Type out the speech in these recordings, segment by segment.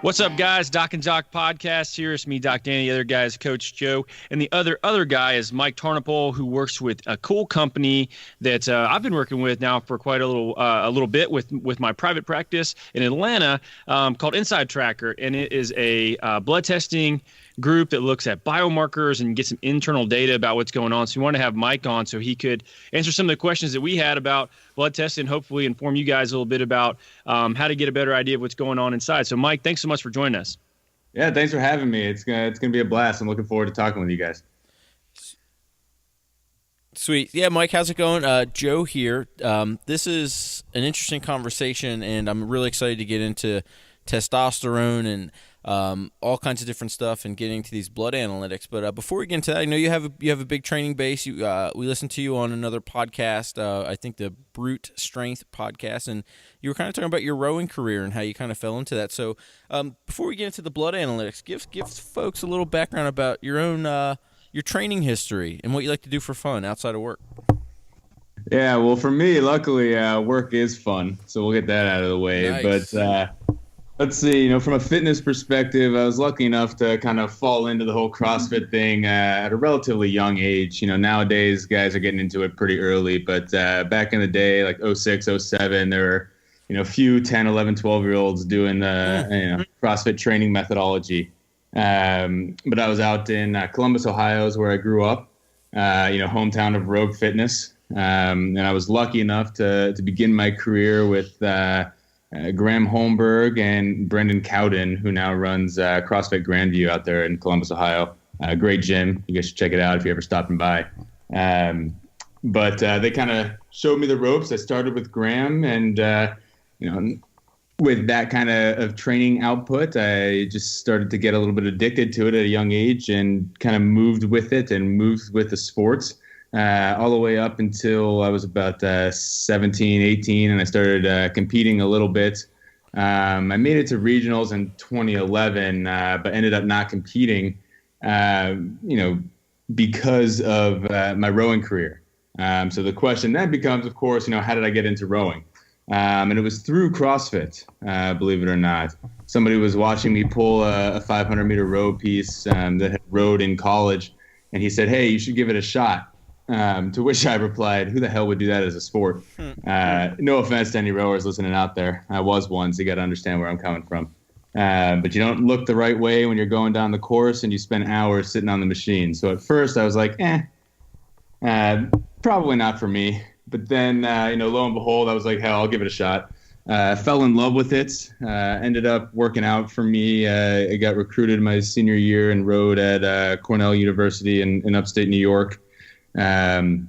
What's up, guys? Doc and Jock podcast here. It's me, Doc Danny. The other guy is Coach Joe, and the other guy is Mike Tarnapoll, who works with a cool company that I've been working with now for quite a little bit with my private practice in Atlanta, called InsideTracker, and it is a blood testing group that looks at biomarkers and gets some internal data about what's going on. So we wanted to have Mike on so he could answer some of the questions that we had about blood testing and hopefully inform you guys a little bit about how to get a better idea of what's going on inside. So Mike, thanks so much for joining us. Yeah, thanks for having me. It's gonna be a blast. I'm looking forward to talking with you guys. Sweet. Yeah, Mike, how's it going? Joe here. This is an interesting conversation, and I'm really excited to get into testosterone and all kinds of different stuff and getting to these blood analytics. But before we get into that, I know you have a big training base. We listened to you on another podcast, I think the Brute Strength podcast, and you were kind of talking about your rowing career and how you kind of fell into that. So before we get into the blood analytics, give folks a little background about your own your training history and what you like to do for fun outside of work. Yeah, well, for me, luckily, work is fun, so we'll get that out of the way. Nice. But let's see, from a fitness perspective, I was lucky enough to kind of fall into the whole CrossFit thing at a relatively young age. Nowadays, guys are getting into it pretty early, but back in the day, like 06, 07, there were, a few 10, 11, 12-year-olds doing the CrossFit training methodology. But I was out in Columbus, Ohio is where I grew up, hometown of Rogue Fitness. And I was lucky enough to begin my career with Graham Holmberg and Brendan Cowden, who now runs CrossFit Grandview out there in Columbus, Ohio. Great gym. You guys should check it out if you're ever stopping by. But they kind of showed me the ropes. I started with Graham, and with that kind of training output, I just started to get a little bit addicted to it at a young age and kind of moved with it and moved with the sports all the way up until I was about 17, 18, and I started competing a little bit. I made it to regionals in 2011, but ended up not competing, because of my rowing career. So the question then becomes, of course, how did I get into rowing? And it was through CrossFit, believe it or not. Somebody was watching me pull a 500-meter row piece that had rowed in college, and he said, "Hey, you should give it a shot." To which I replied, "Who the hell would do that as a sport?" No offense to any rowers listening out there. I was one, so you got to understand where I'm coming from. But you don't look the right way when you're going down the course, and you spend hours sitting on the machine. So at first I was like, probably not for me. But then, lo and behold, I was like, hell, I'll give it a shot. Fell in love with it. Ended up working out for me. I got recruited my senior year and rowed at Cornell University in upstate New York. And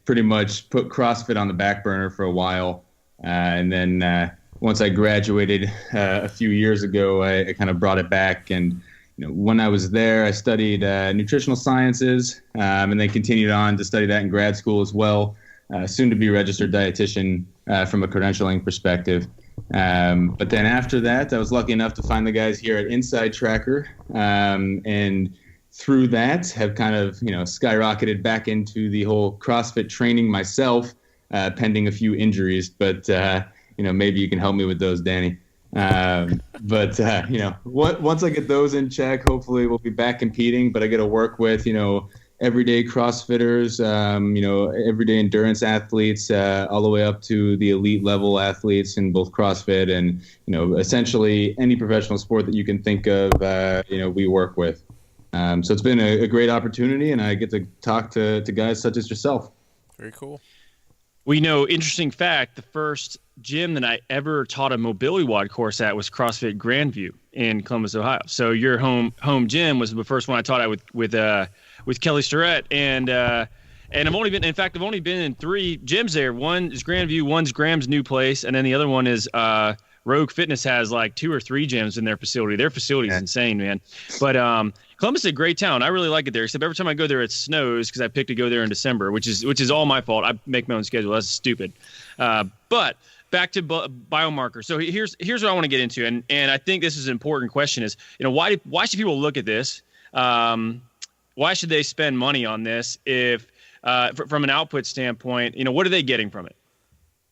pretty much put CrossFit on the back burner for a while. And then once I graduated a few years ago, I kind of brought it back. And when I was there, I studied nutritional sciences, and then continued on to study that in grad school as well. Soon to be registered dietitian from a credentialing perspective. But then after that, I was lucky enough to find the guys here at InsideTracker, and through that have kind of skyrocketed back into the whole CrossFit training myself, pending a few injuries. But maybe you can help me with those, Danny. But once I get those in check, hopefully we'll be back competing. But I get to work with everyday CrossFitters, everyday endurance athletes, all the way up to the elite level athletes in both CrossFit and essentially any professional sport that you can think of. We work with. So it's been a great opportunity, and I get to talk to guys such as yourself. Very cool. Well, interesting fact, the first gym that I ever taught a mobility WOD course at was CrossFit Grandview in Columbus, Ohio. So your home gym was the first one I taught at with Kelly Starrett, and I've only been in 3 gyms there. One is Grandview, one's Graham's new place, and then the other one is Rogue Fitness has like 2 or 3 gyms in their facility. Their facility is insane, man. But Columbus is a great town. I really like it there, except every time I go there, it snows because I picked to go there in December, which is all my fault. I make my own schedule. That's stupid. But back to biomarkers. So here's what I want to get into, and I think this is an important question: is why should people look at this? Why should they spend money on this if from an output standpoint? What are they getting from it?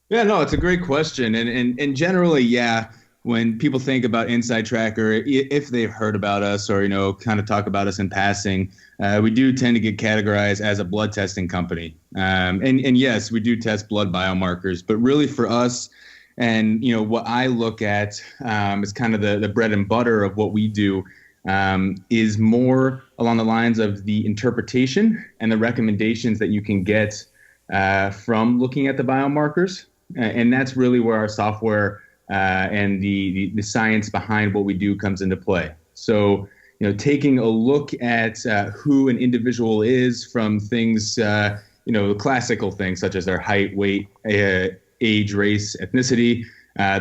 Yeah, no, it's a great question, and generally, yeah. when people think about InsideTracker, if they've heard about us or, kind of talk about us in passing, we do tend to get categorized as a blood testing company. And yes, we do test blood biomarkers, but really for us, and, what I look at is kind of the bread and butter of what we do, is more along the lines of the interpretation and the recommendations that you can get from looking at the biomarkers. And that's really where our software and the science behind what we do comes into play. So, taking a look at who an individual is from things, the classical things such as their height, weight, age, race, ethnicity,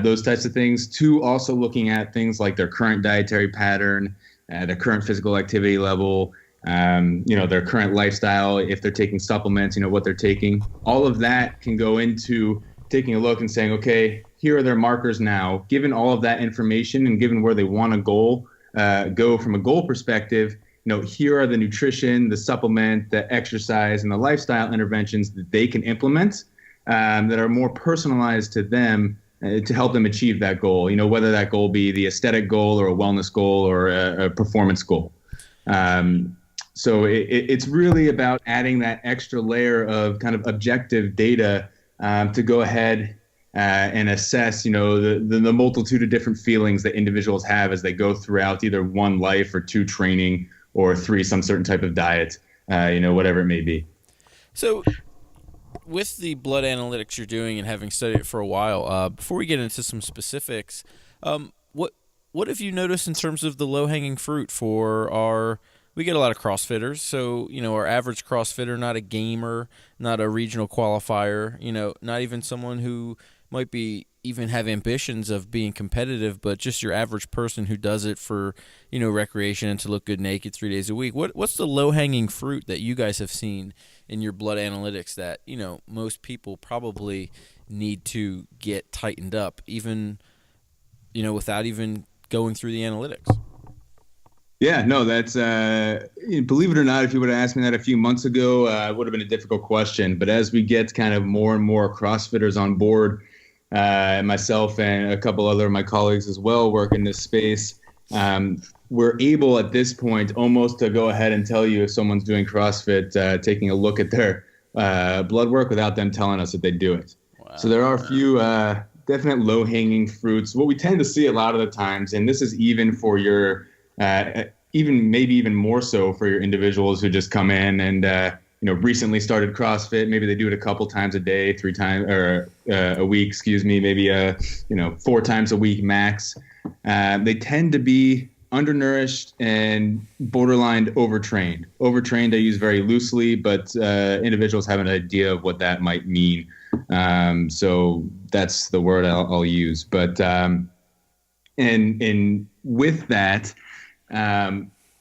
those types of things, to also looking at things like their current dietary pattern, their current physical activity level, their current lifestyle, if they're taking supplements, what they're taking. All of that can go into taking a look and saying, okay, here are their markers now. Given all of that information and given where they want to go from a goal perspective, here are the nutrition, the supplement, the exercise, and the lifestyle interventions that they can implement that are more personalized to them to help them achieve that goal, whether that goal be the aesthetic goal or a wellness goal or a performance goal. So it's really about adding that extra layer of kind of objective data to go ahead and assess, the multitude of different feelings that individuals have as they go throughout either 1, life, or 2, training, or 3, some certain type of diet, whatever it may be. So with the blood analytics you're doing and having studied it for a while, before we get into some specifics, what have you noticed in terms of the low-hanging fruit for we get a lot of CrossFitters, so, our average CrossFitter, not a gamer, not a regional qualifier, not even someone who might be even have ambitions of being competitive, but just your average person who does it for, recreation and to look good naked 3 days a week. What's the low-hanging fruit that you guys have seen in your blood analytics that, most people probably need to get tightened up, even, without even going through the analytics? Yeah, no, that's, believe it or not, if you would have asked me that a few months ago, it would have been a difficult question. But as we get kind of more and more CrossFitters on board, myself and a couple other of my colleagues as well work in this space, we're able at this point almost to go ahead and tell you if someone's doing CrossFit, taking a look at their blood work without them telling us that they do it. Wow. So there are a few definite low-hanging fruits. What we tend to see a lot of the times, and this is even for your even more so for your individuals who just come in and recently started CrossFit. Maybe they do it a couple times a day, 3 times or a week, maybe 4 times a week max. They tend to be undernourished and borderline overtrained. Overtrained I use very loosely, but individuals have an idea of what that might mean. So that's the word I'll use. But and with that,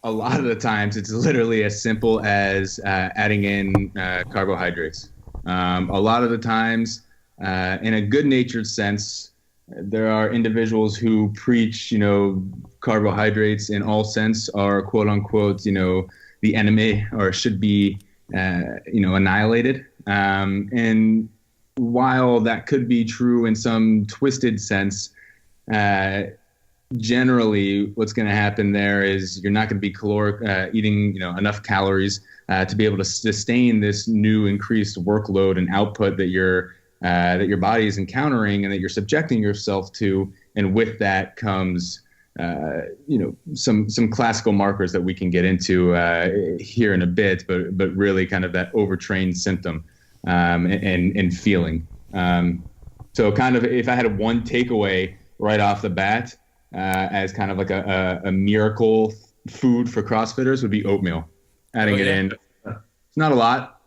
a lot of the times it's literally as simple as adding in carbohydrates. A lot of the times, in a good-natured sense, there are individuals who preach, carbohydrates in all sense are quote unquote, the enemy or should be, annihilated. And while that could be true in some twisted sense, generally what's going to happen there is you're not going to be eating enough calories to be able to sustain this new increased workload and output that your body is encountering and that you're subjecting yourself to. And with that comes some classical markers that we can get into here in a bit, but really kind of that overtrained symptom and feeling. So kind of if I had one takeaway right off the bat, as kind of like a miracle food for CrossFitters would be oatmeal. Adding it in. It's not a lot.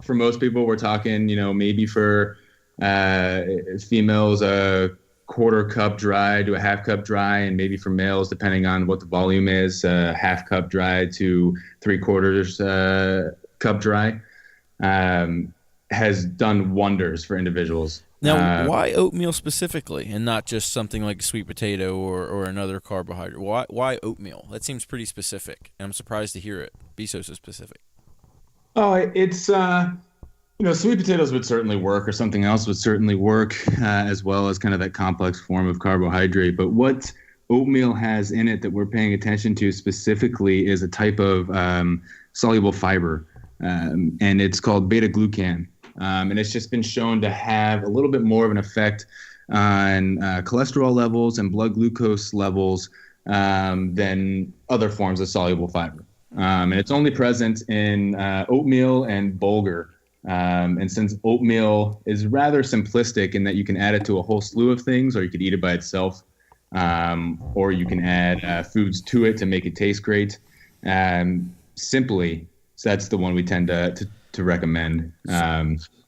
For most people, we're talking, maybe for females, a 1/4 cup dry to a 1/2 cup dry, and maybe for males, depending on what the volume is, 1/2 cup dry to 3/4 cup dry, has done wonders for individuals. Now, why oatmeal specifically, and not just something like a sweet potato or another carbohydrate? Why oatmeal? That seems pretty specific, and I'm surprised to hear it be so specific. Oh, it's Sweet potatoes would certainly work, or something else would certainly work, as well as kind of that complex form of carbohydrate. But what oatmeal has in it that we're paying attention to specifically is a type of soluble fiber, and it's called beta glucan. And it's just been shown to have a little bit more of an effect on cholesterol levels and blood glucose levels than other forms of soluble fiber. And it's only present in oatmeal and bulgur. And since oatmeal is rather simplistic in that you can add it to a whole slew of things, or you could eat it by itself, or you can add foods to it to make it taste great. Simply, so that's the one we tend to recommend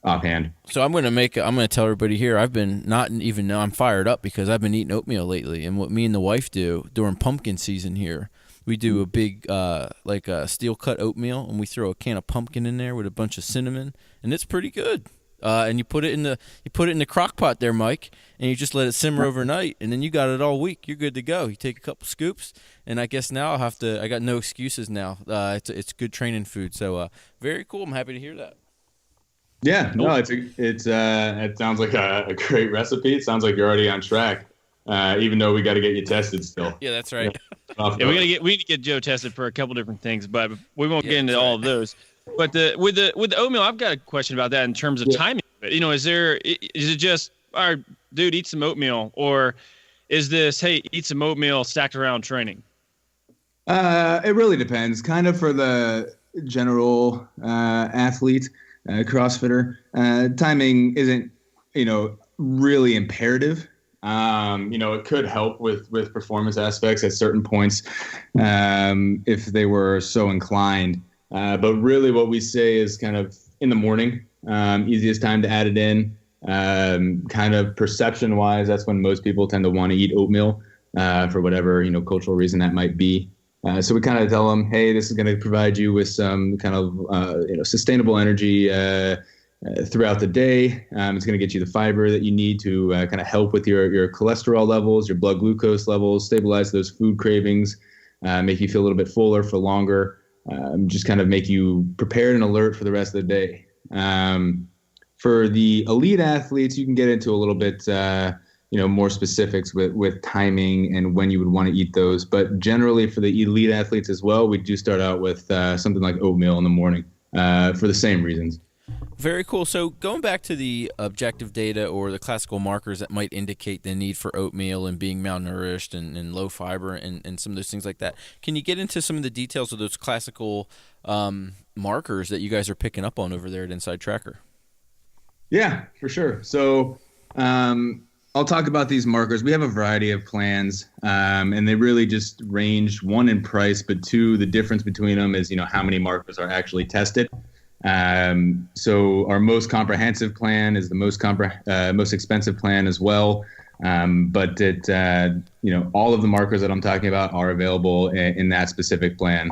offhand. So I'm gonna tell everybody here. I've been not even now I'm fired up because I've been eating oatmeal lately, and what me and the wife do during pumpkin season here. We do a big, like a steel cut oatmeal, and we throw a can of pumpkin in there with a bunch of cinnamon, and it's pretty good. And you put it in the crock pot there, Mike, and you just let it simmer overnight, and then you got it all week. You're good to go. You take a couple scoops, and I guess now I got no excuses now. It's good training food. So very cool. I'm happy to hear that. Yeah, no, it sounds like a great recipe. It sounds like you're already on track. Even though we got to get you tested still. Yeah, that's right. Yeah, we need to get Joe tested for a couple different things, but we won't get into all of those. But with the oatmeal, I've got a question about that in terms of timing. Is it just, all right, dude, eat some oatmeal, or is this, hey, eat some oatmeal stacked around training? It really depends. Kind of for the general athlete, CrossFitter, timing isn't really imperative. It could help with performance aspects at certain points if they were so inclined. But really what we say is kind of in the morning, easiest time to add it in. Kind of perception-wise, that's when most people tend to want to eat oatmeal for whatever cultural reason that might be. So we kind of tell them, hey, this is going to provide you with some kind of sustainable energy throughout the day. It's going to get you the fiber that you need to kind of help with your cholesterol levels, your blood glucose levels, stabilize those food cravings, make you feel a little bit fuller for longer, just kind of make you prepared and alert for the rest of the day. For the elite athletes, you can get into a little bit more specifics with timing and when you would want to eat those. But generally for the elite athletes as well, we do start out with something like oatmeal in the morning for the same reasons. Very cool. So going back to the objective data or the classical markers that might indicate the need for oatmeal and being malnourished and low fiber and some of those things like that, can you get into some of the details of those classical markers that you guys are picking up on over there at InsideTracker? Yeah, for sure. So I'll talk about these markers. We have a variety of plans, and they really just range, one, in price, but two, the difference between them is how many markers are actually tested. So our most comprehensive plan is the most expensive plan as well. But all of the markers that I'm talking about are available in that specific plan.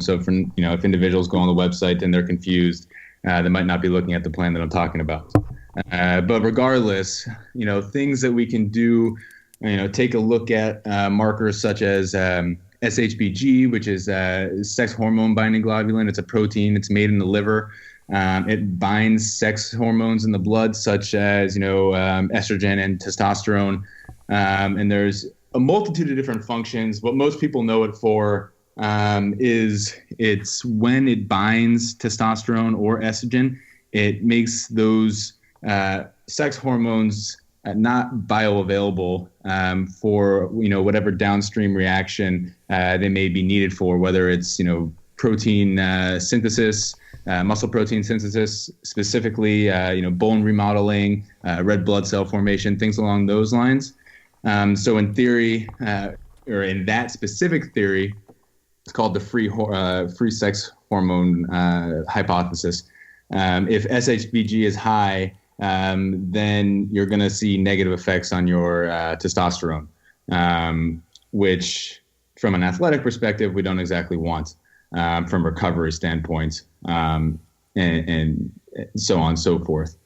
So if individuals go on the website and they're confused, they might not be looking at the plan that I'm talking about. But regardless, things that we can do, take a look at markers such as SHBG, which is sex hormone binding globulin. It's a protein. It's made in the liver. It binds sex hormones in the blood, such as estrogen and testosterone. And there's a multitude of different functions. What most people know it for is it's when it binds testosterone or estrogen, it makes those sex hormones not bioavailable for whatever downstream reaction they may be needed for, whether it's protein synthesis, muscle protein synthesis, specifically bone remodeling, red blood cell formation, things along those lines. So in theory, or in that specific theory, it's called the free sex hormone hypothesis. If SHBG is high, then you're going to see negative effects on your testosterone, which from an athletic perspective, we don't exactly want from a recovery standpoint, and so on and so forth.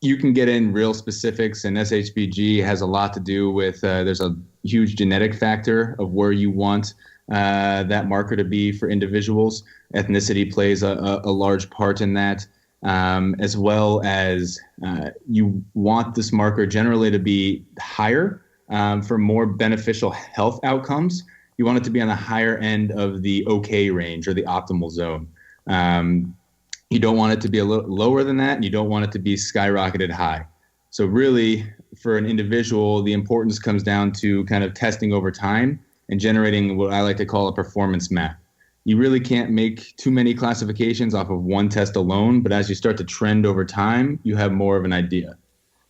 You can get in real specifics, and SHBG has a lot to do with there's a huge genetic factor of where you want that marker to be for individuals. Ethnicity plays a large part in that, as well as you want this marker generally to be higher for more beneficial health outcomes. You want it to be on the higher end of the okay range or the optimal zone. You don't want it to be a little lower than that, and you don't want it to be skyrocketed high. So really, for an individual, the importance comes down to kind of testing over time and generating what I like to call a performance map. You really can't make too many classifications off of one test alone, but as you start to trend over time, you have more of an idea.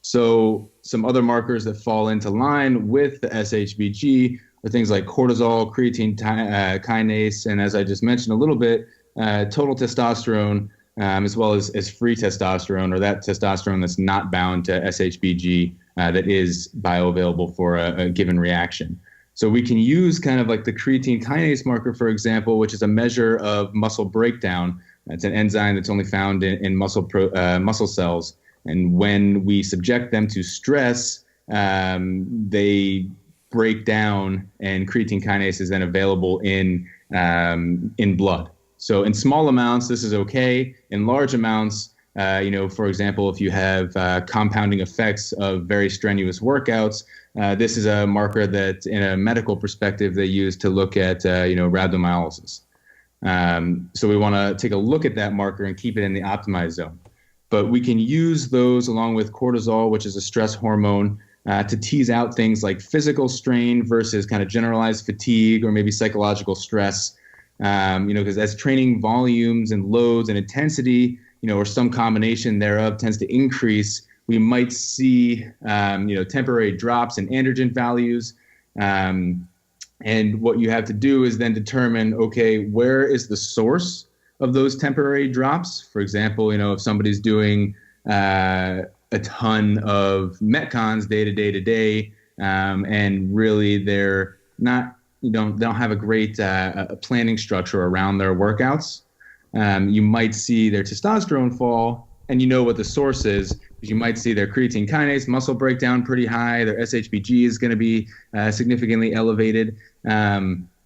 So some other markers that fall into line with the SHBG are things like cortisol, creatine kinase, and as I just mentioned a little bit, total testosterone, as well as free testosterone, or that testosterone that's not bound to SHBG that is bioavailable for a given reaction. So we can use kind of like the creatine kinase marker, for example, which is a measure of muscle breakdown. It's an enzyme that's only found in muscle cells. And when we subject them to stress, they break down, and creatine kinase is then available in blood. So in small amounts, this is okay. In large amounts, for example, if you have compounding effects of very strenuous workouts, this is a marker that, in a medical perspective, they use to look at, rhabdomyolysis. So we want to take a look at that marker and keep it in the optimized zone. But we can use those along with cortisol, which is a stress hormone, to tease out things like physical strain versus kind of generalized fatigue or maybe psychological stress. Because as training volumes and loads and intensity, or some combination thereof tends to increase, we might see, temporary drops in androgen values. And what you have to do is then determine, okay, where is the source of those temporary drops? For example, if somebody's doing a ton of Metcons day to day, and really they're not, they don't have a great planning structure around their workouts, you might see their testosterone fall, and what the source is. You might see their creatine kinase muscle breakdown pretty high. Their SHBG is going to be significantly elevated.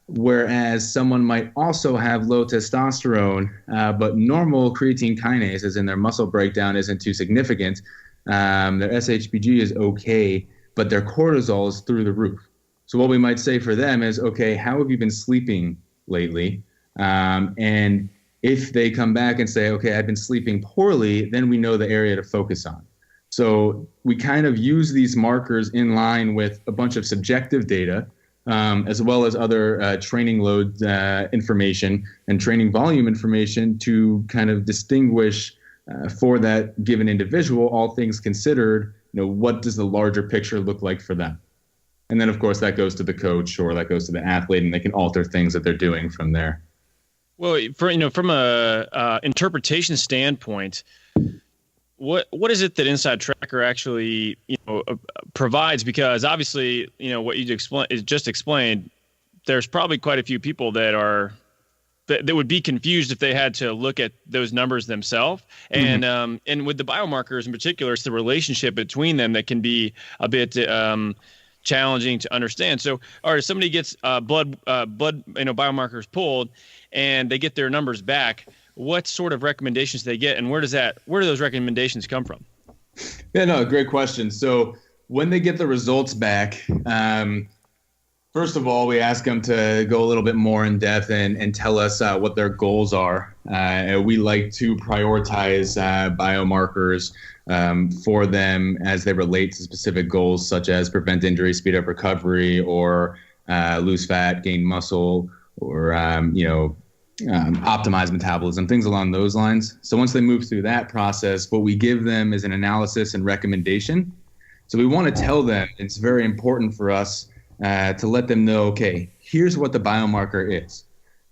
Whereas someone might also have low testosterone, but normal creatine kinase, as in their muscle breakdown, isn't too significant. Their SHBG is okay, but their cortisol is through the roof. So what we might say for them is, okay, how have you been sleeping lately? And if they come back and say, okay, I've been sleeping poorly, then we know the area to focus on. So we kind of use these markers in line with a bunch of subjective data, as well as other training load information and training volume information to kind of distinguish for that given individual, all things considered, what does the larger picture look like for them? And then, of course, that goes to the coach or that goes to the athlete, and they can alter things that they're doing from there. Well, from a interpretation standpoint, what is it that InsideTracker actually provides? Because obviously, what you just explained, there's probably quite a few people that would be confused if they had to look at those numbers themselves. Mm-hmm. And with the biomarkers in particular, it's the relationship between them that can be a bit challenging to understand. So, all right, if somebody gets blood biomarkers pulled and they get their numbers back, what sort of recommendations do they get, and where do those recommendations come from? Yeah, no, great question. So when they get the results back, first of all, we ask them to go a little bit more in depth and tell us what their goals are. We like to prioritize biomarkers for them as they relate to specific goals, such as prevent injury, speed up recovery, or lose fat, gain muscle, or optimize metabolism, things along those lines. So once they move through that process, what we give them is an analysis and recommendation. So we want to tell them, it's very important for us to let them know, okay, here's what the biomarker is.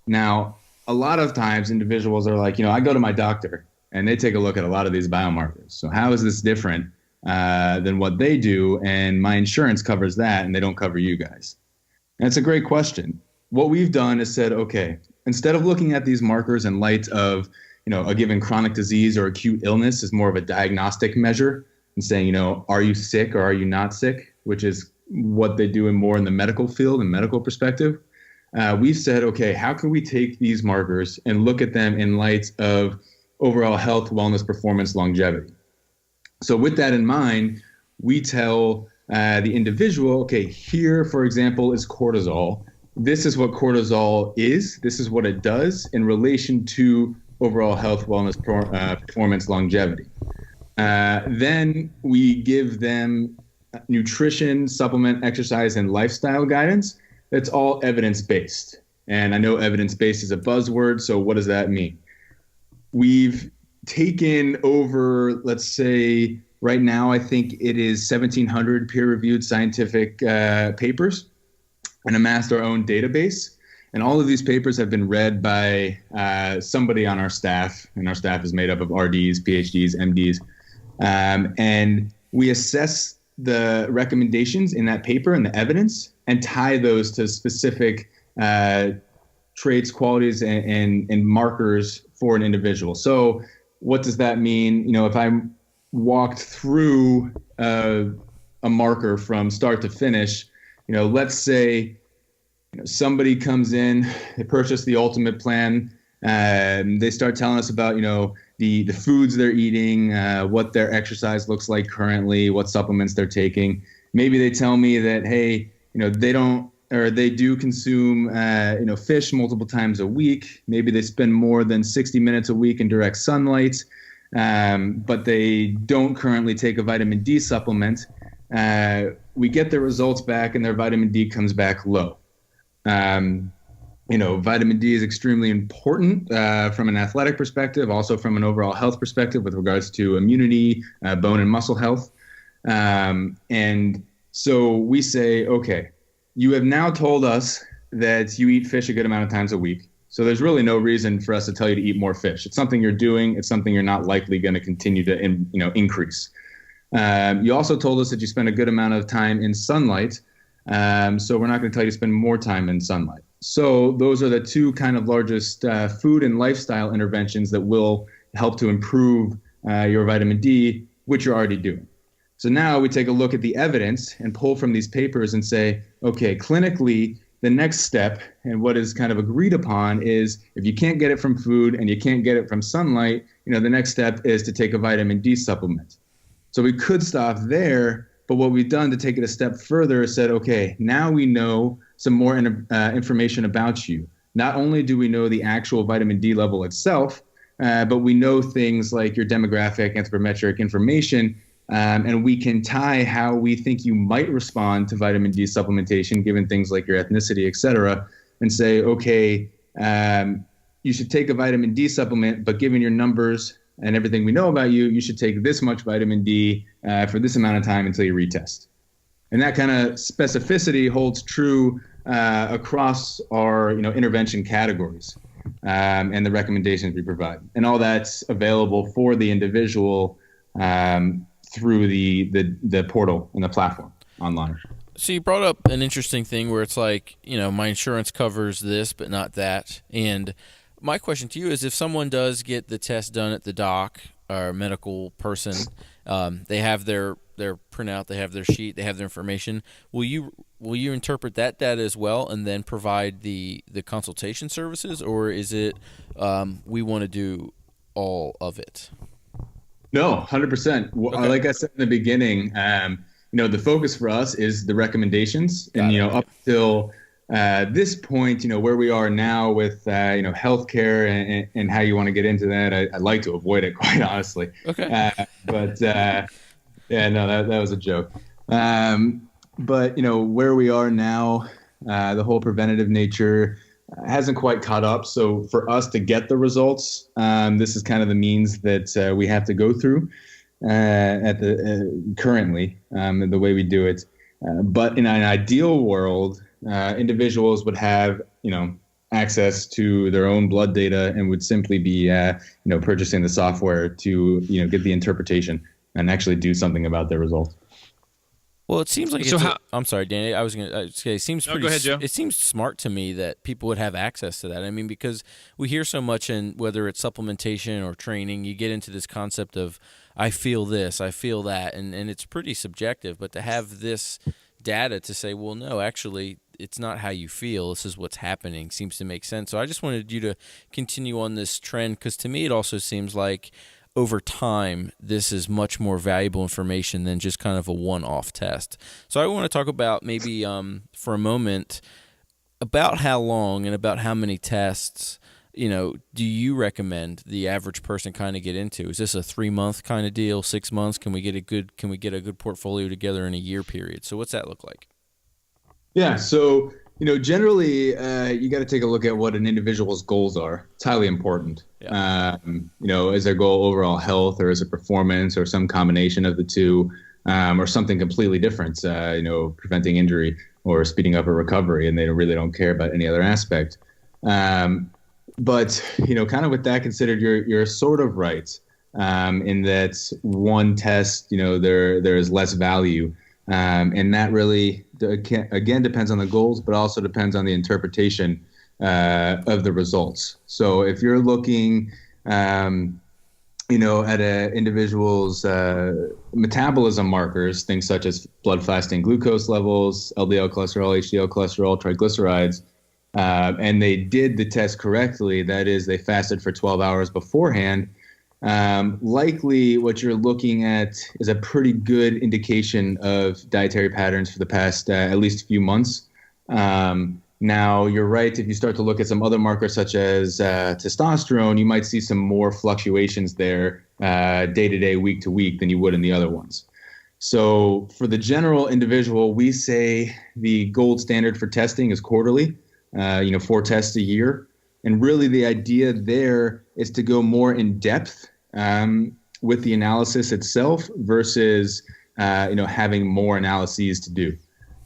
Now, a lot of times individuals are like, I go to my doctor and they take a look at a lot of these biomarkers. So how is this different than what they do? And my insurance covers that and they don't cover you guys. And it's a great question. What we've done is said, okay, instead of looking at these markers in light of, a given chronic disease or acute illness as more of a diagnostic measure and saying, are you sick or are you not sick, which is what they do more in the medical field and medical perspective. we've said, okay, how can we take these markers and look at them in light of overall health, wellness, performance, longevity? So with that in mind, we tell the individual, okay, here, for example, is cortisol. This is what cortisol is. This is what it does in relation to overall health, wellness, performance, longevity. Then we give them nutrition, supplement, exercise, and lifestyle guidance. That's all evidence-based. And I know evidence-based is a buzzword, so what does that mean? We've taken over, let's say, right now, I think it is 1,700 peer-reviewed scientific papers and amassed our own database. And all of these papers have been read by somebody on our staff, and our staff is made up of RDs, PhDs, MDs. And we assess the recommendations in that paper and the evidence and tie those to specific traits, qualities, and markers for an individual. So what does that mean? You know, if I walked through a marker from start to finish, you know, let's say somebody comes in, they purchase the ultimate plan, they start telling us about, you know, the foods they're eating, what their exercise looks like currently, what supplements they're taking. Maybe they tell me that, hey, you know, they do consume, you know, fish multiple times a week. Maybe they spend more than 60 minutes a week in direct sunlight, but they don't currently take a vitamin D supplement. We get their results back and their vitamin D comes back low. You know, vitamin D is extremely important from an athletic perspective, also from an overall health perspective with regards to immunity, bone and muscle health. And so we say, okay, you have now told us that you eat fish a good amount of times a week. So there's really no reason for us to tell you to eat more fish. It's something you're doing. It's something you're not likely going to continue to, increase. You also told us that you spend a good amount of time in sunlight. So we're not going to tell you to spend more time in sunlight. So those are the two kind of largest food and lifestyle interventions that will help to improve your vitamin D, which you're already doing. So now we take a look at the evidence and pull from these papers and say, okay, clinically, the next step and what is kind of agreed upon is if you can't get it from food and you can't get it from sunlight, you know, the next step is to take a vitamin D supplement. So we could stop there, but what we've done to take it a step further is said, okay, now we know some more information about you. Not only do we know the actual vitamin D level itself, but we know things like your demographic, anthropometric information, and we can tie how we think you might respond to vitamin D supplementation, given things like your ethnicity, et cetera, and say, okay, you should take a vitamin D supplement, but given your numbers and everything we know about you, you should take this much vitamin D for this amount of time until you retest. And that kind of specificity holds true across our, intervention categories and the recommendations we provide. And all that's available for the individual through the portal and the platform online. So you brought up an interesting thing where it's like, my insurance covers this, but not that. And my question to you is, if someone does get the test done at the doc or medical person, they have their printout, they have their sheet, they have their information. Will you interpret that data as well and then provide the consultation services, or is it we want to do all of it? No, 100%. Okay. Like I said in the beginning, the focus for us is the recommendations, and up till this point, where we are now with healthcare and how you want to get into that, I'd like to avoid it, quite honestly. Okay. That was a joke. But where we are now, the whole preventative nature hasn't quite caught up. So for us to get the results, this is kind of the means that we have to go through at the currently the way we do it. But in an ideal world, individuals would have access to their own blood data and would simply be purchasing the software to get the interpretation and actually do something about their results. Well, it seems like I'm sorry, Danny. I was going to say it seems pretty. Go ahead, Joe. It seems smart to me that people would have access to that. I mean, because we hear so much in whether it's supplementation or training, you get into this concept of I feel this, I feel that, and it's pretty subjective. But to have this data to say, well, no, actually, it's not how you feel. This is what's happening. Seems to make sense. So I just wanted you to continue on this trend, because to me it also seems like over time this is much more valuable information than just kind of a one-off test. So I want to talk about maybe for a moment about how long and about how many tests do you recommend the average person kind of get into? Is this a 3-month kind of deal, 6 months? Can we get a good portfolio together in a year period? So what's that look like? Yeah. So, generally, you got to take a look at what an individual's goals are. It's highly important. Yeah. Is their goal overall health, or is it performance, or some combination of the two, or something completely different, preventing injury or speeding up a recovery, and they really don't care about any other aspect. But, kind of with that considered, you're sort of right in that one test, there is less value. And that really, again, depends on the goals, but also depends on the interpretation of the results. So if you're looking, at an individual's metabolism markers, things such as blood fasting glucose levels, LDL cholesterol, HDL cholesterol, triglycerides, and they did the test correctly, that is, they fasted for 12 hours beforehand, likely what you're looking at is a pretty good indication of dietary patterns for the past at least a few months. Now, you're right. If you start to look at some other markers such as testosterone, you might see some more fluctuations there day to day, week to week than you would in the other ones. So for the general individual, we say the gold standard for testing is quarterly, 4 tests a year. And really the idea there is to go more in depth with the analysis itself versus, having more analyses to do.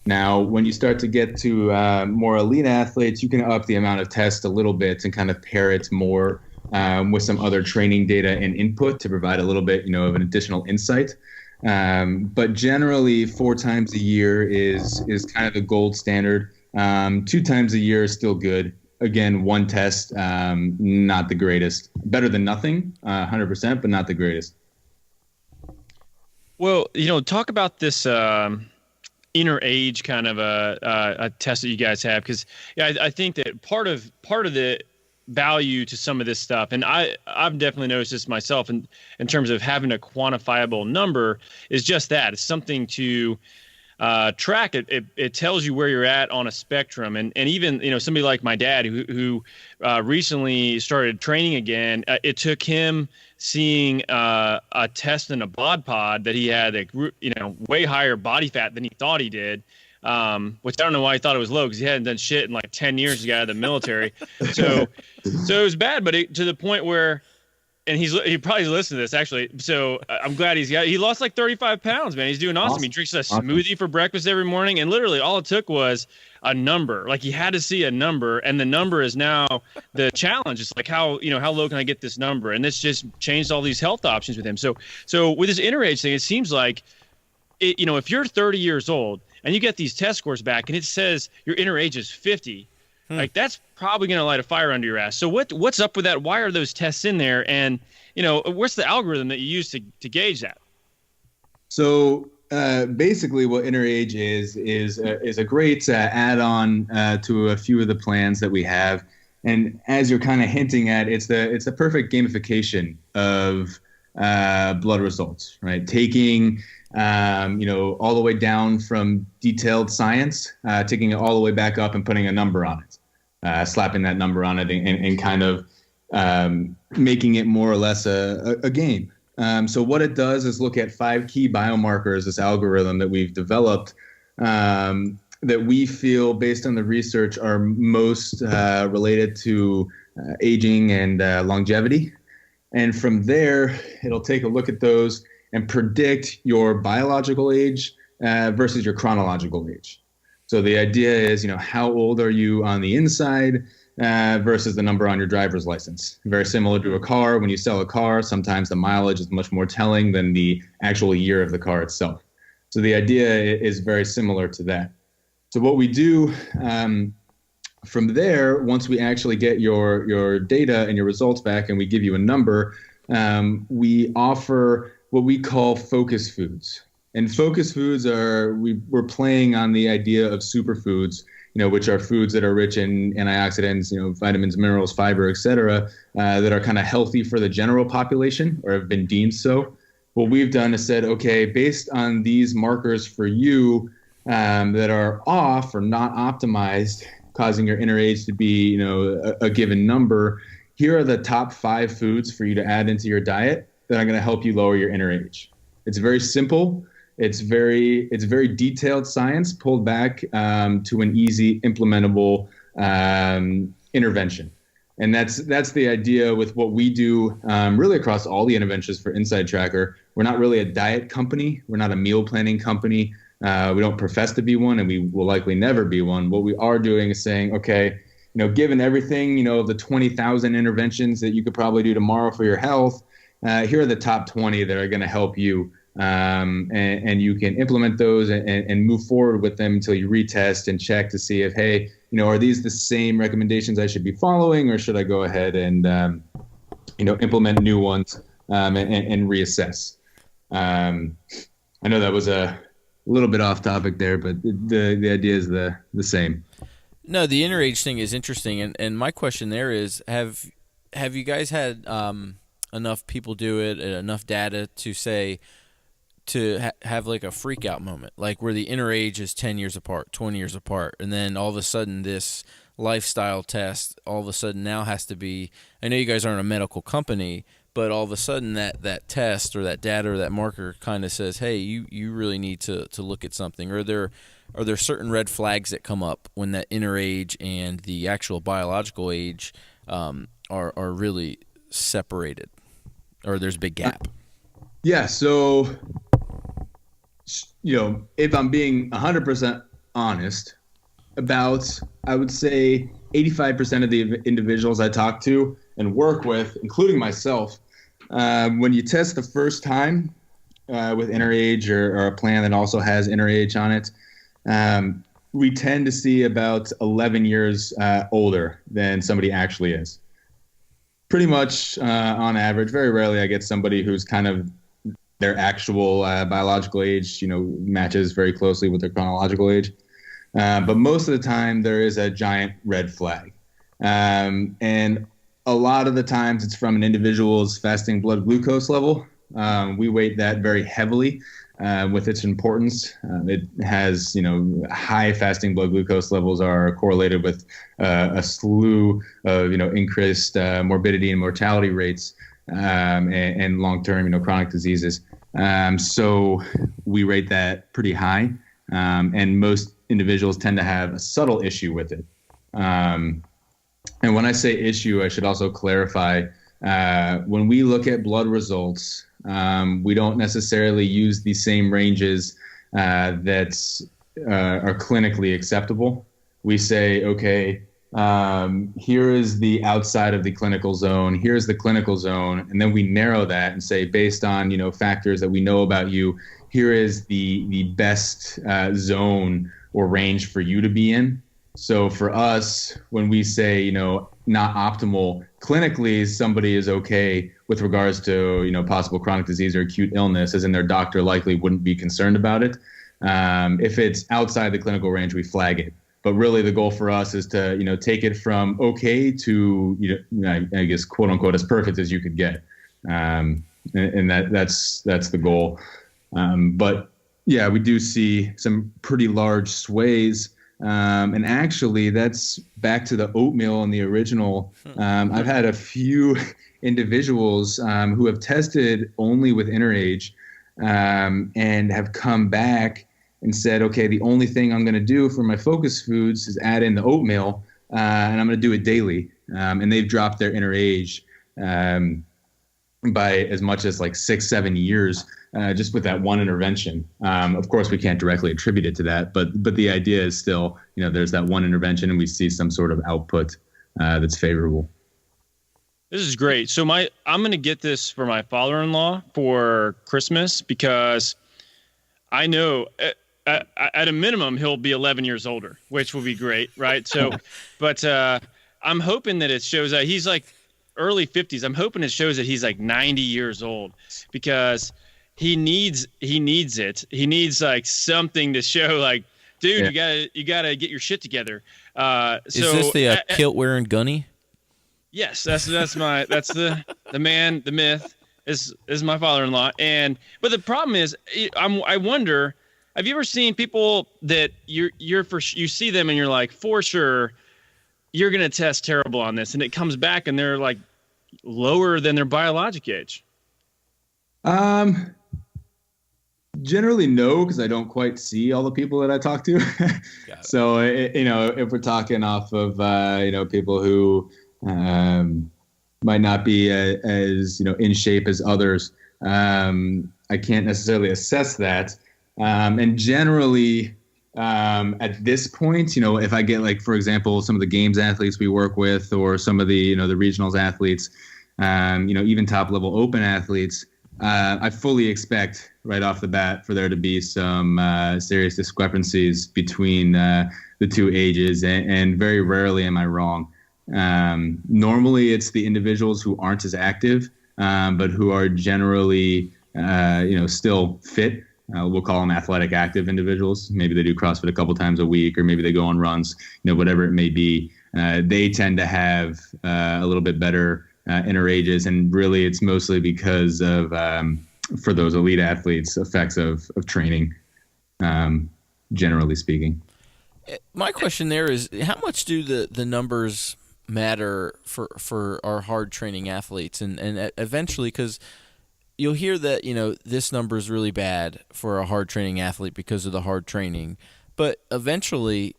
Now, when you start to get to more elite athletes, you can up the amount of tests a little bit and kind of pair it more with some other training data and input to provide a little bit, of an additional insight. But generally, 4 times a year is kind of the gold standard. 2 times a year is still good. Again, 1 test, not the greatest. Better than nothing, 100%, but not the greatest. Well, talk about this inner age kind of a test that you guys have, because I think that part of the value to some of this stuff, and I've definitely noticed this myself in terms of having a quantifiable number, is just that. It's something to track. It tells you where you're at on a spectrum, and even somebody like my dad who recently started training again. It took him seeing a test in a bod pod that he had way higher body fat than he thought he did, which I don't know why he thought it was low, because he hadn't done shit in like 10 years. He got out of the military, so it was bad, but to the point where. And he probably listened to this actually. So I'm glad he lost like 35 pounds, man. He's doing awesome. He drinks a smoothie for breakfast every morning. And literally all it took was a number. Like he had to see a number, and the number is now the challenge. It's like, how low can I get this number? And this just changed all these health options with him. So with this inner age thing, it seems like if you're 30 years old and you get these test scores back and it says your inner age is 50, like that's probably going to light a fire under your ass. So what's up with that? Why are those tests in there? And what's the algorithm that you use to gauge that? So basically, what inner age is a great add-on to a few of the plans that we have. And as you're kind of hinting at, it's the perfect gamification of blood results, right? Taking all the way down from detailed science, taking it all the way back up and putting a number on it. Slapping that number on it and kind of making it more or less a game. So what it does is look at 5 key biomarkers, this algorithm that we've developed, that we feel, based on the research, are most related to aging and longevity. And from there, it'll take a look at those and predict your biological age versus your chronological age. So the idea is, how old are you on the inside versus the number on your driver's license? Very similar to a car. When you sell a car, sometimes the mileage is much more telling than the actual year of the car itself. So the idea is very similar to that. So what we do from there, once we actually get your data and your results back and we give you a number, we offer what we call focus foods. And focus foods we're playing on the idea of superfoods which are foods that are rich in antioxidants, vitamins, minerals, fiber, et cetera, that are kind of healthy for the general population or have been deemed so. What we've done is said, okay, based on these markers for you that are off or not optimized, causing your inner age to be, a given number, here are the top 5 foods for you to add into your diet that are going to help you lower your inner age. It's very simple. It's very detailed science pulled back to an easy implementable intervention. And that's the idea with what we do really across all the interventions for InsideTracker. We're not really a diet company. We're not a meal planning company. We don't profess to be one, and we will likely never be one. What we are doing is saying, okay, given everything, the 20,000 interventions that you could probably do tomorrow for your health, here are the top 20 that are going to help you. And you can implement those and move forward with them until you retest and check to see if, hey, are these the same recommendations I should be following, or should I go ahead and, implement new ones and reassess? I know that was a little bit off topic there, but the idea is the same. No, the inner age thing is interesting, and my question there is, have you guys had enough people do it, enough data to say have like a freak out moment, like where the inner age is 10 years apart, 20 years apart, and then all of a sudden this lifestyle test all of a sudden now has to be, I know you guys aren't a medical company, but all of a sudden that test or that data or that marker kind of says, hey, you really need to look at something. Are there certain red flags that come up when that inner age and the actual biological age are really separated, or there's a big gap? Yeah, so if I'm being 100% honest, about, I would say 85% of the individuals I talk to and work with, including myself, when you test the first time with inner age or a plan that also has inner age on it, we tend to see about 11 years older than somebody actually is. Pretty much on average. Very rarely I get somebody who's kind of their actual biological age, matches very closely with their chronological age. But most of the time there is a giant red flag. And a lot of the times it's from an individual's fasting blood glucose level. We weight that very heavily with its importance. It has, high fasting blood glucose levels are correlated with a slew of, increased morbidity and mortality rates and long-term, chronic diseases. So we rate that pretty high. And most individuals tend to have a subtle issue with it. And when I say issue, I should also clarify, when we look at blood results, we don't necessarily use the same ranges that are clinically acceptable. We say, okay, here is the outside of the clinical zone, here's the clinical zone, and then we narrow that and say, based on factors that we know about you, here is the best zone or range for you to be in. So for us, when we say, not optimal, clinically somebody is okay with regards to, possible chronic disease or acute illness, as in their doctor likely wouldn't be concerned about it. If it's outside the clinical range, we flag it. But really the goal for us is to, take it from okay to, I guess, quote unquote, as perfect as you could get. And that's the goal. But yeah, we do see some pretty large sways. And actually, that's back to the oatmeal and the original. I've had a few individuals who have tested only with inner age and have come back and said, okay, the only thing I'm going to do for my focus foods is add in the oatmeal, and I'm going to do it daily. And they've dropped their inner age by as much as like 6-7 years. Just with that one intervention. Of course, we can't directly attribute it to that, but the idea is still, there's that one intervention and we see some sort of output that's favorable. This is great. So I'm going to get this for my father-in-law for Christmas, because I know at a minimum he'll be 11 years older, which will be great, right? So, but I'm hoping that it shows that he's like early 50s. I'm hoping it shows that he's like 90 years old, because he needs it. He needs like something to show like, dude, you gotta get your shit together. Is this the kilt wearing gunny? Yes, that's the man, the myth is my father-in-law. But the problem is, I wonder, have you ever seen people that you see them and you're like, for sure, you're gonna test terrible on this, and it comes back and they're like lower than their biologic age? Generally, no, because I don't quite see all the people that I talk to. So, if we're talking off of, people who might not be as, in shape as others, I can't necessarily assess that. And generally, at this point, if I get, like, for example, some of the games athletes we work with, or some of the, the regionals athletes, even top level open athletes, I fully expect right off the bat for there to be some serious discrepancies between the two ages, and very rarely am I wrong. Normally it's the individuals who aren't as active, but who are generally, still fit. We'll call them athletic active individuals. Maybe they do CrossFit a couple times a week, or maybe they go on runs, whatever it may be. They tend to have a little bit better inner ages, and really it's mostly because of, for those elite athletes, effects of training, generally speaking. My question there is, how much do the numbers matter for our hard training athletes, and eventually, because you'll hear that this number is really bad for a hard training athlete because of the hard training, but eventually,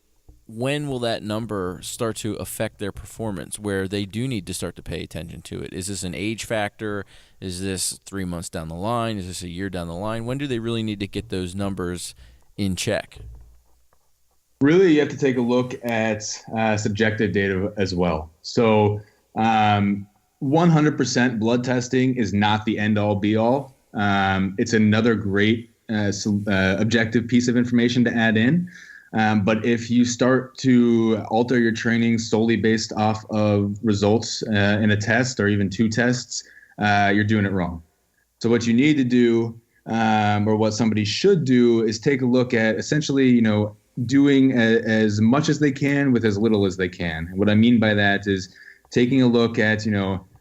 when will that number start to affect their performance, where they do need to start to pay attention to it? Is this an age factor? Is this 3 months down the line? Is this a year down the line? When do they really need to get those numbers in check? Really, you have to take a look at subjective data as well. So 100% blood testing is not the end-all, be-all. It's another great objective piece of information to add in. But if you start to alter your training solely based off of results in a test, or even two tests, you're doing it wrong. So what you need to do, or what somebody should do, is take a look at essentially, doing as much as they can with as little as they can. And what I mean by that is taking a look at,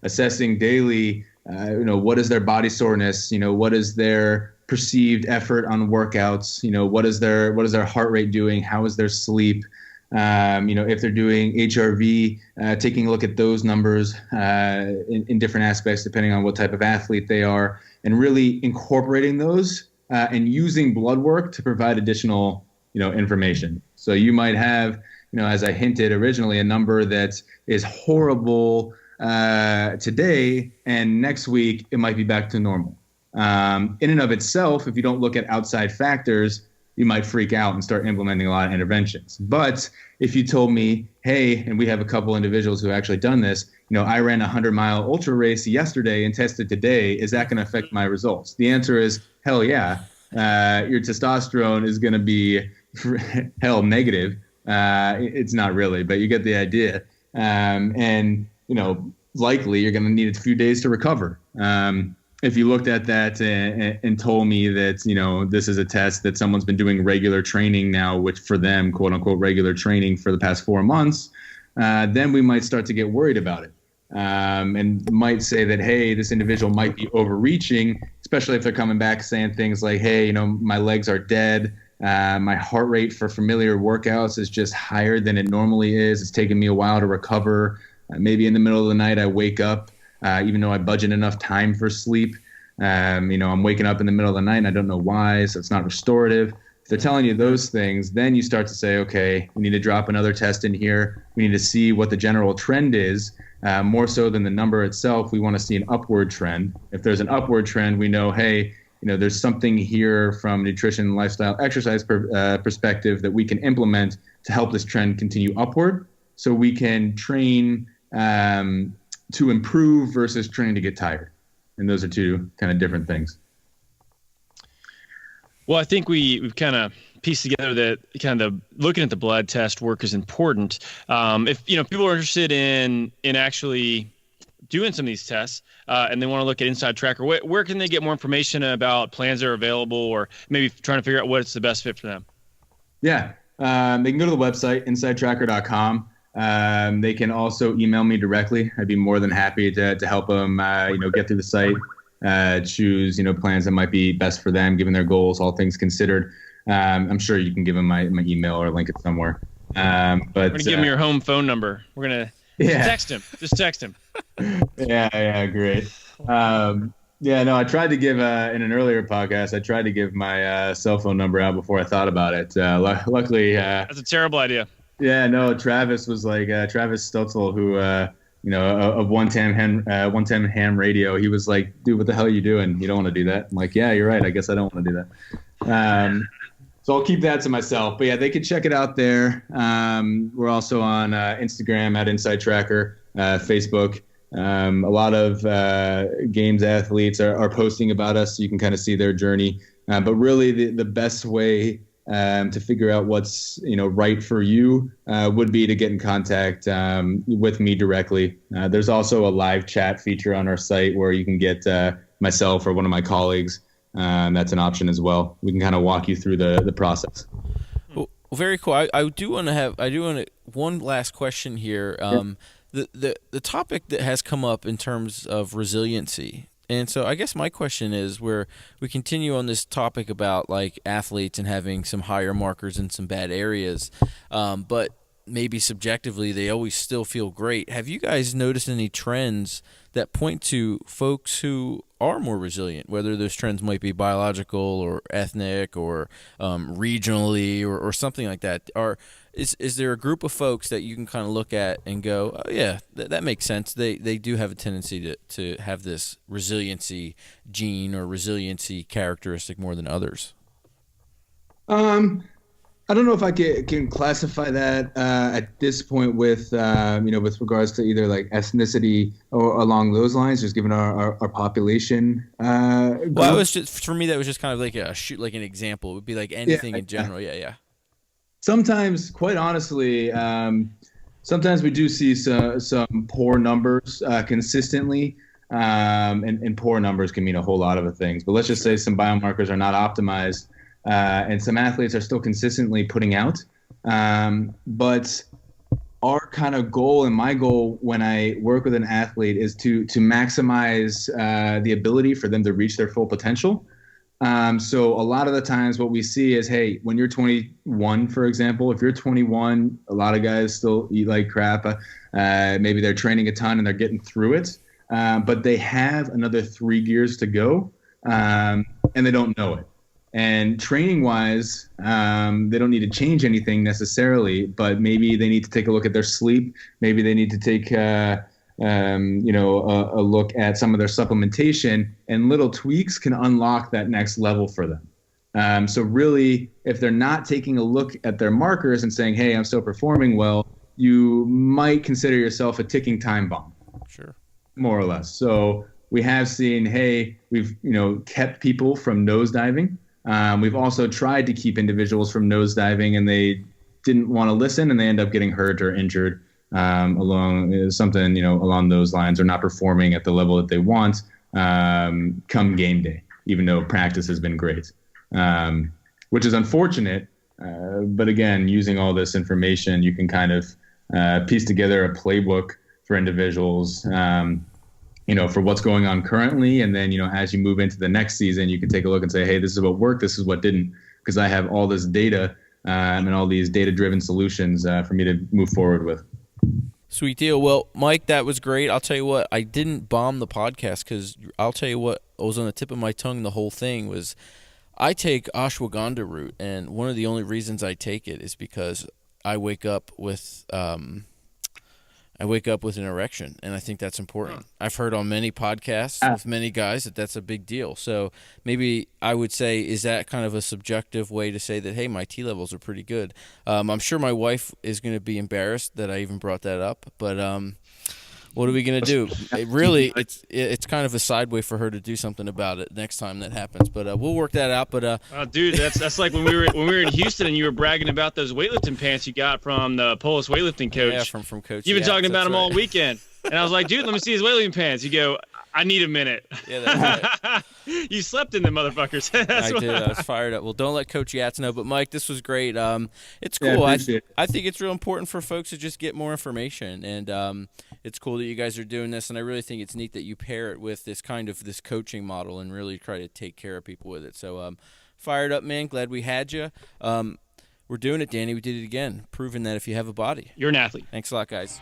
assessing daily, what is their body soreness, what is their perceived effort on workouts, what is their heart rate doing, how is their sleep, if they're doing HRV, taking a look at those numbers in different aspects depending on what type of athlete they are, and really incorporating those and using blood work to provide additional information. So you might have, as I hinted originally, a number that is horrible today, and next week it might be back to normal. In and of itself, if you don't look at outside factors, you might freak out and start implementing a lot of interventions. But if you told me, hey, and we have a couple individuals who have actually done this, I ran a 100-mile ultra race yesterday and tested today, is that going to affect my results? The answer is hell yeah. Your testosterone is going to be hell negative. It's not really, but you get the idea. And likely you're going to need a few days to recover. If you looked at that and told me that, this is a test that someone's been doing regular training now, which for them, quote unquote, regular training for the past 4 months, then we might start to get worried about it. And might say that, hey, this individual might be overreaching, especially if they're coming back saying things like, hey, my legs are dead. My heart rate for familiar workouts is just higher than it normally is. It's taken me a while to recover. Maybe in the middle of the night I wake up, even though I budget enough time for sleep. I'm waking up in the middle of the night and I don't know why, so it's not restorative. If they're telling you those things, then you start to say, okay, we need to drop another test in here. We need to see what the general trend is. More so than the number itself, we want to see an upward trend. If there's an upward trend, we know, hey, there's something here from nutrition, lifestyle, exercise perspective that we can implement to help this trend continue upward, so we can train to improve versus training to get tired. And those are two kind of different things. Well, I think we've kind of pieced together that kind of looking at the blood test work is important. If people are interested in actually doing some of these tests and they want to look at InsideTracker, where can they get more information about plans that are available, or maybe trying to figure out what's the best fit for them? Yeah. They can go to the website, InsideTracker.com. They can also email me directly. I'd be more than happy to help them, get through the site, choose, plans that might be best for them, given their goals, all things considered. I'm sure you can give them my email or link it somewhere. But we're going to give him your home phone number. We're going to text him. Just text him. Yeah, great. I tried to give, in an earlier podcast, I tried to give my cell phone number out before I thought about it. Luckily. That's a terrible idea. Yeah, no, Travis was like, Travis Stutzel, who, of One Time Ham Radio, he was like, dude, what the hell are you doing? You don't want to do that. I'm like, yeah, you're right. I guess I don't want to do that. So I'll keep that to myself. But yeah, they can check it out there. We're also on Instagram at InsideTracker, Facebook. A lot of games athletes are posting about us, so you can kind of see their journey. But really, the best way to figure out what's right for you would be to get in contact with me directly. There's also a live chat feature on our site where you can get myself or one of my colleagues. That's an option as well. We can kind of walk you through the process. Well, very cool. I do want to one last question here. The topic that has come up in terms of resiliency. And so I guess my question is, where we continue on this topic about like athletes and having some higher markers in some bad areas, but maybe subjectively they always still feel great. Have you guys noticed any trends that point to folks who are more resilient, whether those trends might be biological or ethnic or regionally or something like that? Is there a group of folks that you can kind of look at and go, oh yeah, that makes sense. They do have a tendency to have this resiliency gene or resiliency characteristic more than others? I don't know if I can classify that at this point with with regards to either like ethnicity or along those lines, just given our population. Well, for me that was just kind of like an example. It would be like anything in general. Yeah. Sometimes, quite honestly, sometimes we do see some poor numbers consistently, and poor numbers can mean a whole lot of things. But let's just say some biomarkers are not optimized. And some athletes are still consistently putting out. But our kind of goal and my goal when I work with an athlete is to maximize the ability for them to reach their full potential. So a lot of the times what we see is, hey, when you're 21, for example, if you're 21, a lot of guys still eat like crap. Maybe they're training a ton and they're getting through it. But they have another 3 years to go, and they don't know it. And training-wise, they don't need to change anything necessarily, but maybe they need to take a look at their sleep. Maybe they need to take a look at some of their supplementation, and little tweaks can unlock that next level for them. So really, if they're not taking a look at their markers and saying, hey, I'm still performing well, you might consider yourself a ticking time bomb. Sure. More or less. So we have seen, hey, we've kept people from nosediving. We've also tried to keep individuals from nosediving, and they didn't want to listen, and they end up getting hurt or injured along those lines, or not performing at the level that they want come game day, even though practice has been great, which is unfortunate. But again, using all this information, you can kind of piece together a playbook for individuals. For what's going on currently. And then, as you move into the next season, you can take a look and say, hey, this is what worked. This is what didn't, because I have all this data and all these data-driven solutions for me to move forward with. Sweet deal. Well, Mike, that was great. I'll tell you what, I didn't bomb the podcast, because I'll tell you what was on the tip of my tongue the whole thing was I take ashwagandha root. And one of the only reasons I take it is because I wake up with an erection, and I think that's important. I've heard on many podcasts with many guys that that's a big deal. So maybe I would say, is that kind of a subjective way to say that, hey, my T levels are pretty good? I'm sure my wife is going to be embarrassed that I even brought that up, but what are we going to do? It's kind of a side way for her to do something about it next time that happens. But we'll work that out. But dude, that's like when we were in Houston and you were bragging about those weightlifting pants you got from the Polish weightlifting coach. Yeah, from Coach. You've been talking about them all weekend, and I was like, dude, let me see his weightlifting pants. You go, I need a minute. Yeah, that's right. You slept in the motherfuckers. I did. I was fired up. Well, don't let Coach Yats know. But, Mike, this was great. It's cool. Yeah, I think it's real important for folks to just get more information. And it's cool that you guys are doing this. And I really think it's neat that you pair it with this coaching model and really try to take care of people with it. So, fired up, man. Glad we had you. We're doing it, Danny. We did it again, proving that if you have a body. You're an athlete. Thanks a lot, guys.